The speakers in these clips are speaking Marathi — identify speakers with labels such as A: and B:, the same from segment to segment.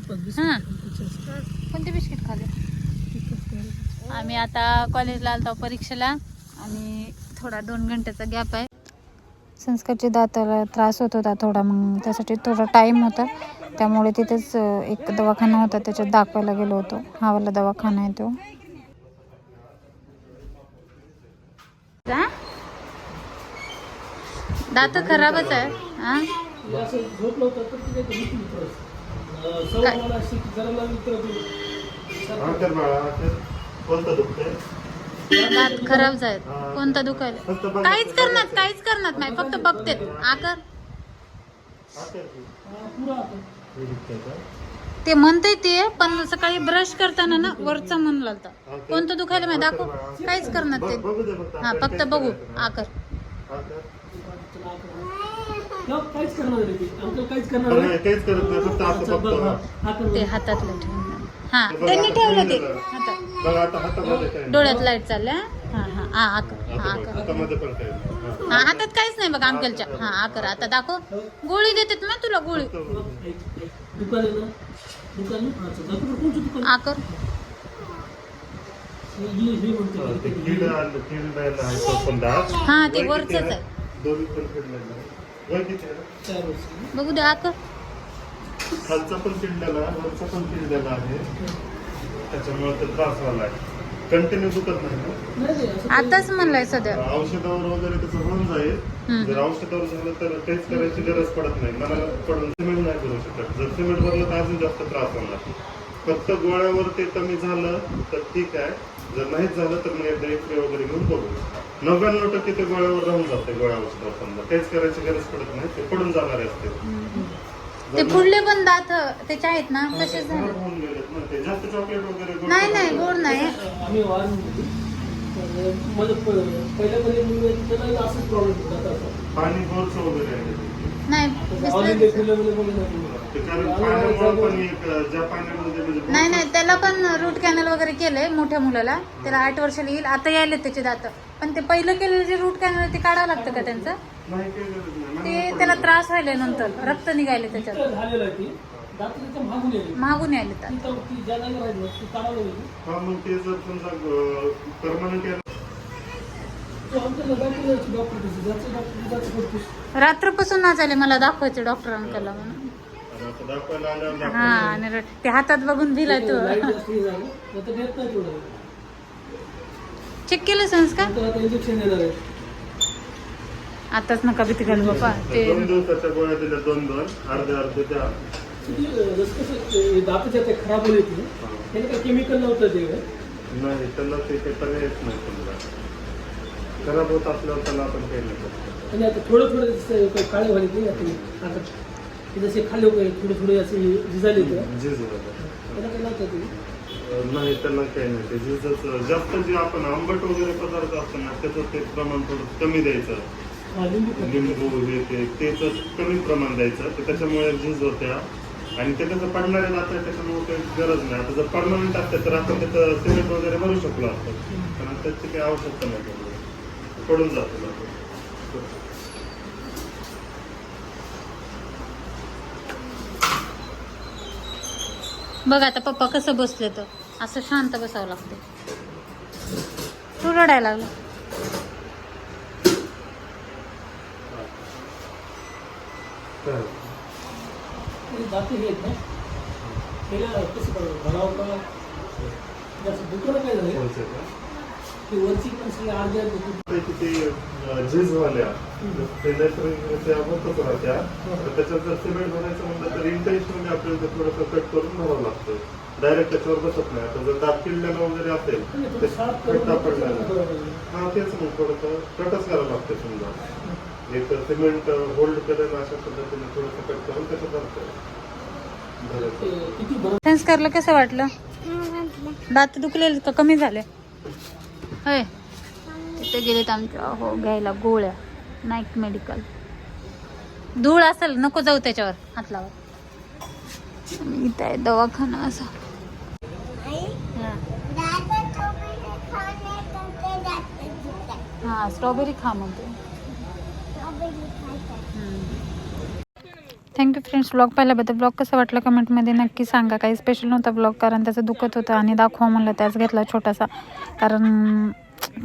A: हां, कोणते बिस्किट खाले? आम्ही आता कॉलेजला आलतो परीक्षेला आणि थोडा 2 घंट्याचा गॅप आहे. संस्कारच्या दाताला त्रास होत होता थोडा, मग त्यासाठी थोडा टाईम होता, त्यामुळे तिथेच एक दवाखाना होता त्याच्यात दाखवायला गेलो होतो. हा वाला दवाखाना आहे तो. दात खराबच आहे. हां, दात खराब आहेत. कोणता दुखायला? काहीच करणार नाही, फक्त बघते. आकर ते म्हणते ते, पण सकाळी ब्रश करताना ना वरचा मन लागता. कोणतं दुखायला माहिती दाखव. काहीच करणार ते. हा, फक्त बघू. आकर ते हातातलं ठेवून. हा, त्यांनी ठेवलं ते हातात. डोळ्यात लाईट चालल्या. हा हा हा, आकर. हा, आकर. हा, हातात काहीच नाही बघ अंकलच्या. हा, आकर. आता दाखव. गोळी देतात ना तुला, गोळी. आकर. हा, ते वरच आहे. बघू दे. आकर.
B: खालचा पण किडलेला, वरचा पण किडलेला आहे, त्याच्यामुळे ते त्रास झालाय. कंटिन्यू दुखत नाही.
A: आताच म्हणलाय सध्या.
B: औषधावर वगैरे त्याचं होऊन जाईल. जर औषधावर झालं तर टेस्ट करायची गरज पडत नाही. मला पडून सिमेंट नाही करू शकत. जर सिमेंट भरलं तर अजून जास्त त्रास होणार. फक्त गोळ्यावर ते कमी झालं तर ठीक आहे. जर नाहीच झालं तर मग एकदा एक्सरे वगैरे घेऊन बघू. 99% ते गोळ्यावर राहून जाते. गोळ्या औषधावर समजा टेस्ट करायची गरज पडत नाही, ते पडून जाणारे असते.
A: ते पुढले पण दात त्याचे आहेत ना, तसेच झाले.
B: जास्त चॉकलेट वगैरे
A: नाही नाही, गोड नाही.
B: पाणी गोडचं वगैरे
A: नाही, नाही नाही, त्याला पण रूट कॅनल वगैरे केलंय मोठ्या मुलाला. त्याला 8 वर्षाला येईल. आता यायले त्याचे दात, पण ते पहिलं केलेलं जे रूट कॅनल ते काढावं लागतं का त्यांचं? ते त्याला त्रास व्हायला, नंतर रक्त निघायले त्याच्यात, मागून यायले दात. रात्रपासून ना झाले मला दाखवायचे डॉक्टर अंकलला म्हणून. हा, आणि ते हातात बघून दिलाय तो. चेक केलं संस्कार?
B: इंजेक्शन
A: आताच नका भीती घालू बापा. ते
B: 2 दिवसाच्या गोळ्या दिल्या, 2 अर्धे द्या. खराब होईल केमिकल नव्हतं ते नाही, त्याला ते पर्यायच नाही. समजा खराब होत असल्यावर त्याला आपण काही नाही करतो. आणि आता थोडं काळे व्हायचे आता जसे खाल्ले थोडे असे झिजाले नाही, त्यांना काही नाही. ते झिजच जास्त जे आपण आंबट वगैरे पदार्थ असतात ना, त्याचं ते प्रमाण थोडं कमी द्यायचं. लिंबू हे तेच कमी प्रमाण द्यायचं, तर त्याच्यामुळे झीज होत्या. आणि ते कसं पडणारे जातं, त्याच्यामुळे काही गरज नाही. आता जर परमनंट असते तर आपण त्याचं सिमेंट वगैरे भरू शकलो असतो, पण त्याची काही आवश्यकता नाही. पडून जातो.
A: बघ आता पप्पा कसं बसले, तर असं शांत बसावं लागते. तू रडायला लागला.
B: झीज झाल्या त्या होतच राहत्या. त्याच्यात जर सिमेंट भरायचं म्हणलं तर इंटेन्शनली आपल्याला थोडंसं कट करून भरावं लागतं. डायरेक्ट त्याच्यावर बसत नाही. आता जर दात किडलेला वगैरे असेल तर खड्डा पडलेला, हा तेच मग थोडंसं कटच करावं लागतं. समजा एक सिमेंट होल्ड करेल अशा पद्धतीने थोडंसं कट करून त्याचं भरतं.
A: संस्कारला कसं वाटलं? दात दुखलेले का कमी झाले? होय, तिथे गेलेत आमच्या हो घ्यायला गोळ्या. नाईक मेडिकल. धूळ असेल, नको जाऊ त्याच्यावर हात लावा. इथं आहे दवाखाना असा. हा, स्ट्रॉबेरी खा म्हणते. Thank you friends. ब्लॉग पाहिल्याबद्दल. ब्लॉग कसा वाटला कमेंटमध्ये नक्की सांगा. काही स्पेशल नव्हता ब्लॉग, कारण त्याचं दुखत होतं आणि दाखवा म्हणलं त्याच घेतला छोटासा, कारण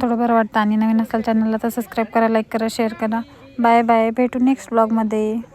A: थोडं बरं वाटतं. आणि नवीन असाल चॅनलला तर सबस्क्राईब करा, लाईक करा, शेअर करा. Bye bye. भेटू नेक्स्ट ब्लॉगमध्ये.